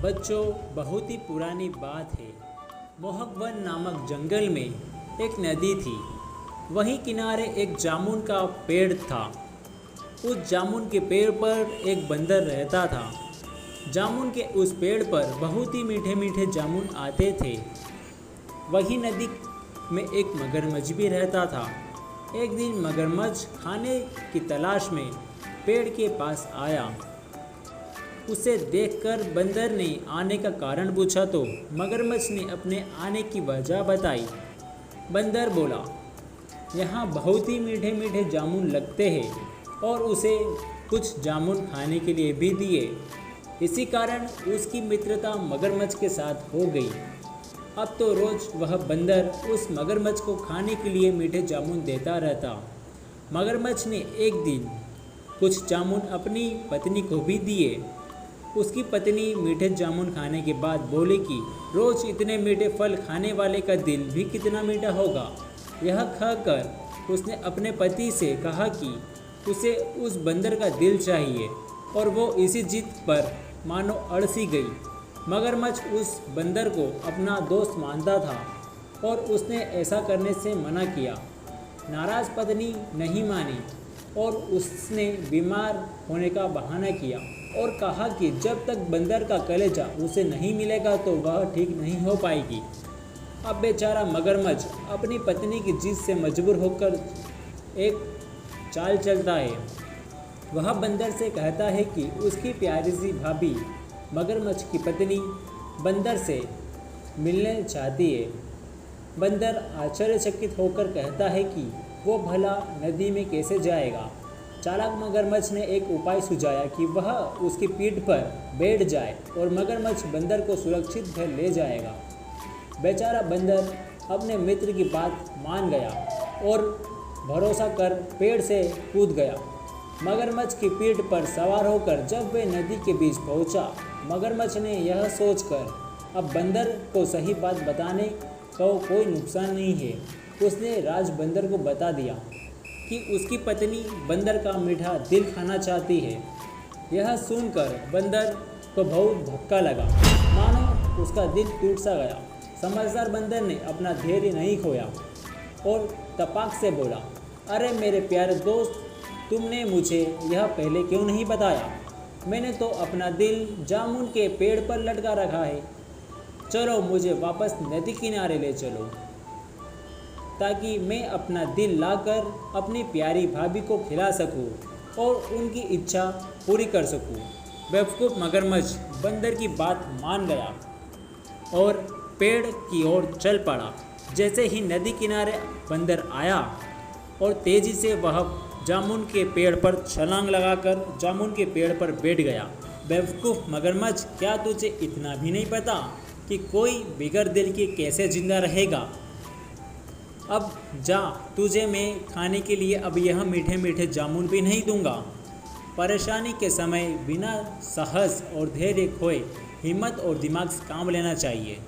बच्चों, बहुत ही पुरानी बात है। मोहक नामक जंगल में एक नदी थी। वहीं किनारे एक जामुन का पेड़ था। उस जामुन के पेड़ पर एक बंदर रहता था। जामुन के उस पेड़ पर बहुत ही मीठे मीठे जामुन आते थे। वहीं नदी में एक मगरमच्छ भी रहता था। एक दिन मगरमच्छ खाने की तलाश में पेड़ के पास आया। उसे देखकर बंदर ने आने का कारण पूछा तो मगरमच्छ ने अपने आने की वजह बताई। बंदर बोला, यहाँ बहुत ही मीठे मीठे जामुन लगते हैं और उसे कुछ जामुन खाने के लिए भी दिए। इसी कारण उसकी मित्रता मगरमच्छ के साथ हो गई। अब तो रोज़ वह बंदर उस मगरमच्छ को खाने के लिए मीठे जामुन देता रहता। मगरमच्छ ने एक दिन कुछ जामुन अपनी पत्नी को भी दिए। उसकी पत्नी मीठे जामुन खाने के बाद बोली कि रोज़ इतने मीठे फल खाने वाले का दिल भी कितना मीठा होगा। यह कहकर उसने अपने पति से कहा कि उसे उस बंदर का दिल चाहिए और वो इसी जिद पर मानो अड़सी गई। मगरमच्छ उस बंदर को अपना दोस्त मानता था और उसने ऐसा करने से मना किया। नाराज़ पत्नी नहीं मानी और उसने बीमार होने का बहाना किया और कहा कि जब तक बंदर का कलेजा उसे नहीं मिलेगा तो वह ठीक नहीं हो पाएगी। अब बेचारा मगरमच्छ अपनी पत्नी की जिद से मजबूर होकर एक चाल चलता है। वह बंदर से कहता है कि उसकी प्यारी सी भाभी मगरमच्छ की पत्नी बंदर से मिलने चाहती है। बंदर आश्चर्यचकित होकर कहता है कि वो भला नदी में कैसे जाएगा। चालाक मगरमच्छ ने एक उपाय सुझाया कि वह उसकी पीठ पर बैठ जाए और मगरमच्छ बंदर को सुरक्षित घर ले जाएगा। बेचारा बंदर अपने मित्र की बात मान गया और भरोसा कर पेड़ से कूद गया। मगरमच्छ की पीठ पर सवार होकर जब वे नदी के बीच पहुंचा, मगरमच्छ ने यह सोचकर अब बंदर को सही बात बताने का कोई नुकसान नहीं है, उसने राज बंदर को बता दिया कि उसकी पत्नी बंदर का मीठा दिल खाना चाहती है। यह सुनकर बंदर को बहुत धक्का लगा, मानो उसका दिल टूट सा गया। समझदार बंदर ने अपना धैर्य नहीं खोया और तपाक से बोला, अरे मेरे प्यारे दोस्त, तुमने मुझे यह पहले क्यों नहीं बताया? मैंने तो अपना दिल जामुन के पेड़ पर लटका रखा है। चलो मुझे वापस नदी किनारे ले चलो ताकि मैं अपना दिल लाकर अपनी प्यारी भाभी को खिला सकूं और उनकी इच्छा पूरी कर सकूं। बेवकूफ़ मगरमच्छ बंदर की बात मान गया और पेड़ की ओर चल पड़ा। जैसे ही नदी किनारे बंदर आया और तेज़ी से वह जामुन के पेड़ पर छलांग लगाकर जामुन के पेड़ पर बैठ गया। बेवकूफ़ मगरमच्छ, क्या तुझे इतना भी नहीं पता कि कोई बिगड़ दिल के कैसे जिंदा रहेगा? अब जा, तुझे मैं खाने के लिए अब यह मीठे मीठे जामुन भी नहीं दूंगा। परेशानी के समय बिना साहस और धैर्य खोए हिम्मत और दिमाग से काम लेना चाहिए।